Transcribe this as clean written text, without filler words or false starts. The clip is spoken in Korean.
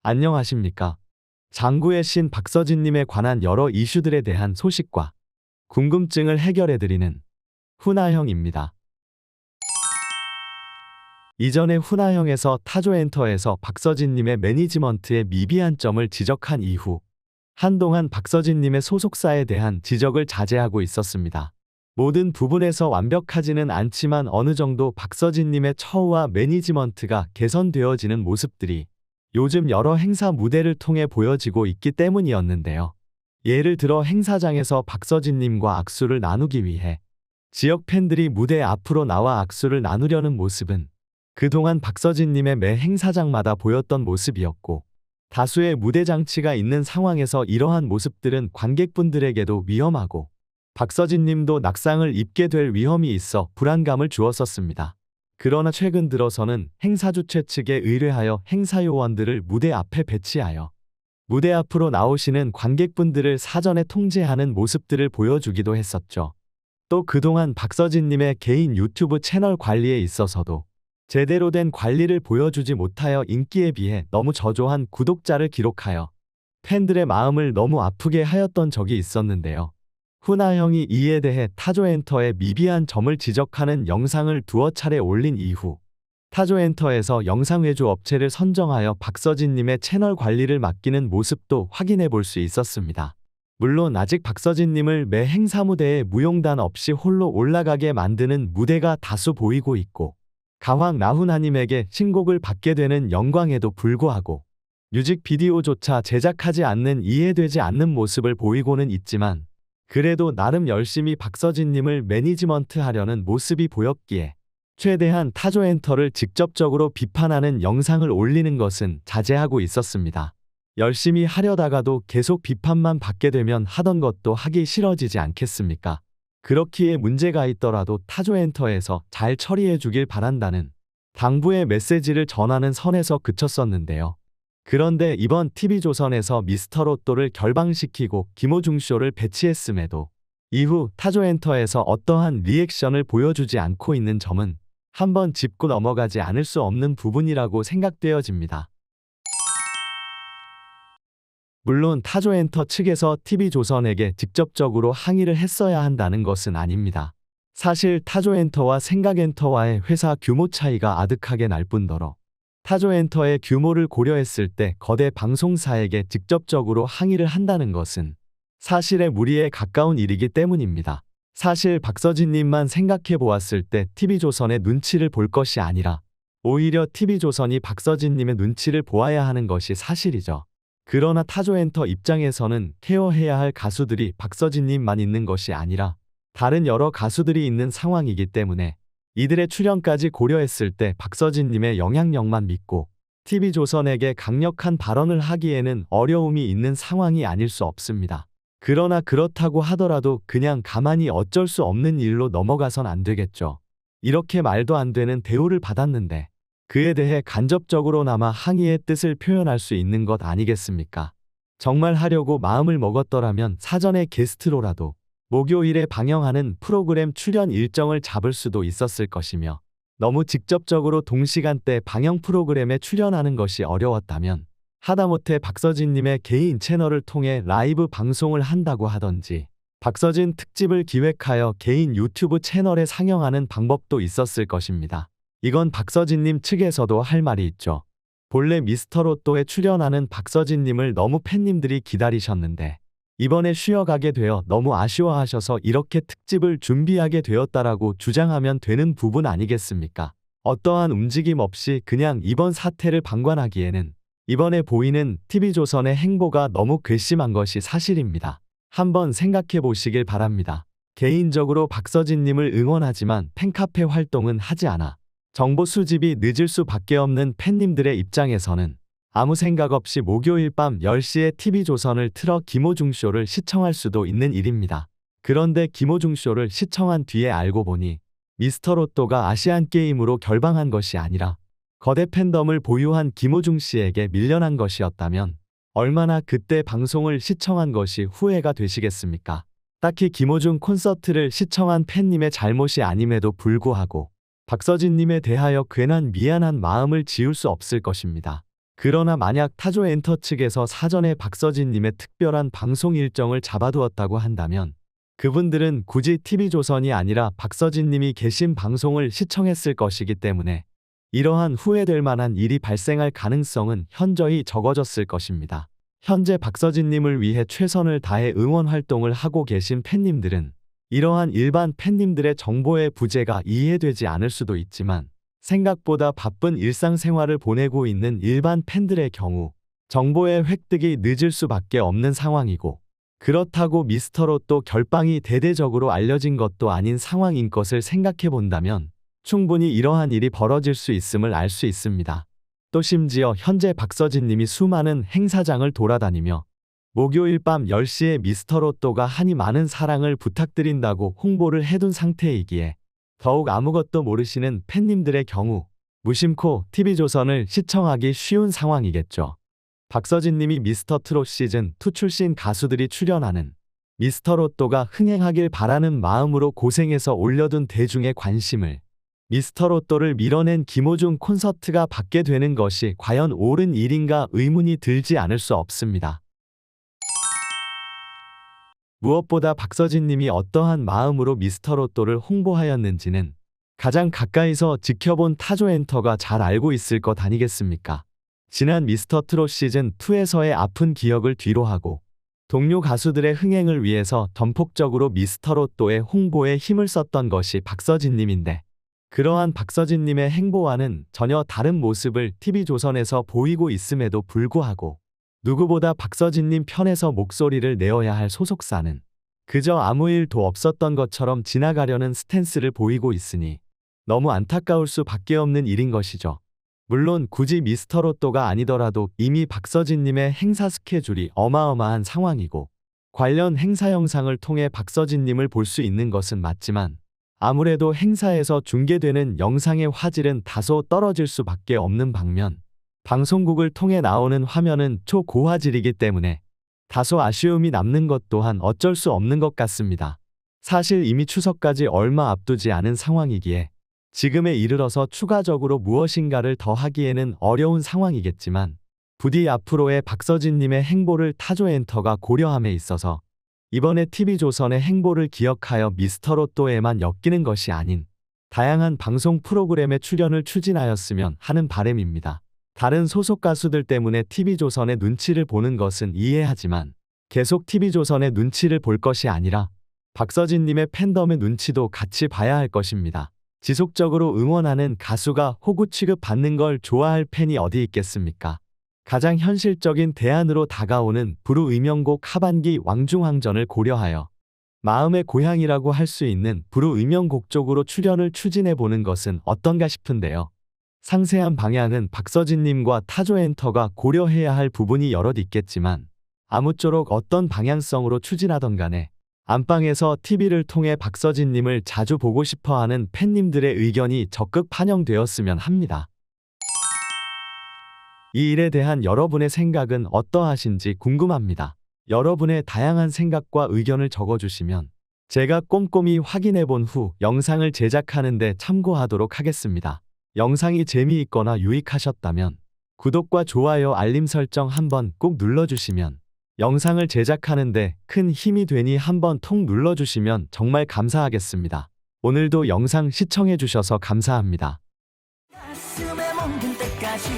안녕하십니까. 장구의 신 박서진님에 관한 여러 이슈들에 대한 소식과 궁금증을 해결해드리는 훈아형입니다. 이전에 훈아형에서 타조엔터에서 박서진님의 매니지먼트의 미비한 점을 지적한 이후 한동안 박서진님의 소속사에 대한 지적을 자제하고 있었습니다. 모든 부분에서 완벽하지는 않지만 어느 정도 박서진님의 처우와 매니지먼트가 개선되어지는 모습들이 요즘 여러 행사 무대를 통해 보여지고 있기 때문이었는데요. 예를 들어 행사장에서 박서진님과 악수를 나누기 위해 지역 팬들이 무대 앞으로 나와 악수를 나누려는 모습은 그동안 박서진님의 매 행사장마다 보였던 모습이었고, 다수의 무대 장치가 있는 상황에서 이러한 모습들은 관객분들에게도 위험하고 박서진님도 낙상을 입게 될 위험이 있어 불안감을 주었었습니다. 그러나 최근 들어서는 행사 주최 측에 의뢰하여 행사 요원들을 무대 앞에 배치하여 무대 앞으로 나오시는 관객분들을 사전에 통제하는 모습들을 보여주기도 했었죠. 또 그동안 박서진님의 개인 유튜브 채널 관리에 있어서도 제대로 된 관리를 보여주지 못하여 인기에 비해 너무 저조한 구독자를 기록하여 팬들의 마음을 너무 아프게 하였던 적이 있었는데요. 훈아형이 이에 대해 타조엔터의 미비한 점을 지적하는 영상을 두어 차례 올린 이후 타조엔터에서 영상외주 업체를 선정하여 박서진님의 채널 관리를 맡기는 모습도 확인해 볼 수 있었습니다. 물론 아직 박서진님을 매 행사 무대에 무용단 없이 홀로 올라가게 만드는 무대가 다수 보이고 있고, 가왕 나훈아님에게 신곡을 받게 되는 영광에도 불구하고 뮤직비디오조차 제작하지 않는 이해되지 않는 모습을 보이고는 있지만, 그래도 나름 열심히 박서진님을 매니지먼트 하려는 모습이 보였기에 최대한 타조엔터를 직접적으로 비판하는 영상을 올리는 것은 자제하고 있었습니다. 열심히 하려다가도 계속 비판만 받게 되면 하던 것도 하기 싫어지지 않겠습니까? 그렇기에 문제가 있더라도 타조엔터에서 잘 처리해 주길 바란다는 당부의 메시지를 전하는 선에서 그쳤었는데요. 그런데 이번 TV조선에서 미스터로또를 결방시키고 김호중쇼를 배치했음에도 이후 타조엔터에서 어떠한 리액션을 보여주지 않고 있는 점은 한번 짚고 넘어가지 않을 수 없는 부분이라고 생각되어집니다. 물론 타조엔터 측에서 TV조선에게 직접적으로 항의를 했어야 한다는 것은 아닙니다. 사실 타조엔터와 생각엔터와의 회사 규모 차이가 아득하게 날 뿐더러 타조엔터의 규모를 고려했을 때 거대 방송사에게 직접적으로 항의를 한다는 것은 사실의 무리에 가까운 일이기 때문입니다. 사실 박서진님만 생각해 보았을 때 TV조선의 눈치를 볼 것이 아니라 오히려 TV조선이 박서진님의 눈치를 보아야 하는 것이 사실이죠. 그러나 타조엔터 입장에서는 케어해야 할 가수들이 박서진님만 있는 것이 아니라 다른 여러 가수들이 있는 상황이기 때문에 이들의 출연까지 고려했을 때 박서진님의 영향력만 믿고 TV조선에게 강력한 발언을 하기에는 어려움이 있는 상황이 아닐 수 없습니다. 그러나 그렇다고 하더라도 그냥 가만히 어쩔 수 없는 일로 넘어가선 안 되겠죠. 이렇게 말도 안 되는 대우를 받았는데 그에 대해 간접적으로나마 항의의 뜻을 표현할 수 있는 것 아니겠습니까? 정말 하려고 마음을 먹었더라면 사전에 게스트로라도 목요일에 방영하는 프로그램 출연 일정을 잡을 수도 있었을 것이며, 너무 직접적으로 동시간대 방영 프로그램에 출연하는 것이 어려웠다면 하다못해 박서진님의 개인 채널을 통해 라이브 방송을 한다고 하던지 박서진 특집을 기획하여 개인 유튜브 채널에 상영하는 방법도 있었을 것입니다. 이건 박서진님 측에서도 할 말이 있죠. 본래 미스터로또에 출연하는 박서진님을 너무 팬님들이 기다리셨는데 이번에 쉬어가게 되어 너무 아쉬워하셔서 이렇게 특집을 준비하게 되었다라고 주장하면 되는 부분 아니겠습니까? 어떠한 움직임 없이 그냥 이번 사태를 방관하기에는 이번에 보이는 TV조선의 행보가 너무 괘씸한 것이 사실입니다. 한번 생각해 보시길 바랍니다. 개인적으로 박서진님을 응원하지만 팬카페 활동은 하지 않아 정보 수집이 늦을 수밖에 없는 팬님들의 입장에서는 아무 생각 없이 목요일 밤 10시에 TV조선을 틀어 김호중쇼를 시청할 수도 있는 일입니다. 그런데 김호중쇼를 시청한 뒤에 알고 보니 미스터로또가 아시안게임으로 결방한 것이 아니라 거대 팬덤을 보유한 김호중 씨에게 밀려난 것이었다면 얼마나 그때 방송을 시청한 것이 후회가 되시겠습니까? 딱히 김호중 콘서트를 시청한 팬님의 잘못이 아님에도 불구하고 박서진님에 대하여 괜한 미안한 마음을 지울 수 없을 것입니다. 그러나 만약 타조엔터 측에서 사전에 박서진님의 특별한 방송 일정을 잡아두었다고 한다면 그분들은 굳이 TV조선이 아니라 박서진님이 계신 방송을 시청했을 것이기 때문에 이러한 후회될 만한 일이 발생할 가능성은 현저히 적어졌을 것입니다. 현재 박서진님을 위해 최선을 다해 응원 활동을 하고 계신 팬님들은 이러한 일반 팬님들의 정보의 부재가 이해되지 않을 수도 있지만 생각보다 바쁜 일상생활을 보내고 있는 일반 팬들의 경우 정보의 획득이 늦을 수밖에 없는 상황이고 그렇다고 미스터로또 결방이 대대적으로 알려진 것도 아닌 상황인 것을 생각해 본다면 충분히 이러한 일이 벌어질 수 있음을 알 수 있습니다. 또 심지어 현재 박서진님이 수많은 행사장을 돌아다니며 목요일 밤 10시에 미스터로또가 하니 많은 사랑을 부탁드린다고 홍보를 해둔 상태이기에 더욱 아무것도 모르시는 팬님들의 경우 무심코 TV조선을 시청하기 쉬운 상황이겠죠. 박서진님이 미스터트롯 시즌2 출신 가수들이 출연하는 미스터로또가 흥행하길 바라는 마음으로 고생해서 올려둔 대중의 관심을 미스터로또를 밀어낸 김호중 콘서트가 받게 되는 것이 과연 옳은 일인가 의문이 들지 않을 수 없습니다. 무엇보다 박서진님이 어떠한 마음으로 미스터로또를 홍보하였는지는 가장 가까이서 지켜본 타조엔터가 잘 알고 있을 것 아니겠습니까? 지난 미스터트롯 시즌2에서의 아픈 기억을 뒤로하고 동료 가수들의 흥행을 위해서 전폭적으로 미스터로또의 홍보에 힘을 썼던 것이 박서진님인데 그러한 박서진님의 행보와는 전혀 다른 모습을 TV조선에서 보이고 있음에도 불구하고 누구보다 박서진님 편에서 목소리를 내어야 할 소속사는 그저 아무 일도 없었던 것처럼 지나가려는 스탠스를 보이고 있으니 너무 안타까울 수밖에 없는 일인 것이죠. 물론 굳이 미스터로또가 아니더라도 이미 박서진님의 행사 스케줄이 어마어마한 상황이고 관련 행사 영상을 통해 박서진님을 볼 수 있는 것은 맞지만 아무래도 행사에서 중계되는 영상의 화질은 다소 떨어질 수밖에 없는 반면 방송국을 통해 나오는 화면은 초고화질이기 때문에 다소 아쉬움이 남는 것 또한 어쩔 수 없는 것 같습니다. 사실 이미 추석까지 얼마 앞두지 않은 상황이기에 지금에 이르러서 추가적으로 무엇인가를 더 하기에는 어려운 상황이겠지만 부디 앞으로의 박서진님의 행보를 타조엔터가 고려함에 있어서 이번에 TV조선의 행보를 기억하여 미스터로또에만 엮이는 것이 아닌 다양한 방송 프로그램의 출연을 추진하였으면 하는 바람입니다. 다른 소속 가수들 때문에 TV조선의 눈치를 보는 것은 이해하지만 계속 TV조선의 눈치를 볼 것이 아니라 박서진님의 팬덤의 눈치도 같이 봐야 할 것입니다. 지속적으로 응원하는 가수가 호구 취급받는 걸 좋아할 팬이 어디 있겠습니까? 가장 현실적인 대안으로 다가오는 불후의명곡 하반기 왕중왕전을 고려하여 마음의 고향이라고 할 수 있는 불후의명곡 쪽으로 출연을 추진해보는 것은 어떤가 싶은데요. 상세한 방향은 박서진님과 타조엔터가 고려해야 할 부분이 여럿 있겠지만 아무쪼록 어떤 방향성으로 추진하던 간에 안방에서 TV를 통해 박서진님을 자주 보고 싶어하는 팬님들의 의견이 적극 반영되었으면 합니다. 이 일에 대한 여러분의 생각은 어떠하신지 궁금합니다. 여러분의 다양한 생각과 의견을 적어주시면 제가 꼼꼼히 확인해본 후 영상을 제작하는 데 참고하도록 하겠습니다. 영상이 재미있거나 유익하셨다면 구독과 좋아요 알림 설정 한번 꼭 눌러주시면 영상을 제작하는 데 큰 힘이 되니 한번 통 눌러주시면 정말 감사하겠습니다. 오늘도 영상 시청해주셔서 감사합니다. 가슴에 멍든 때까지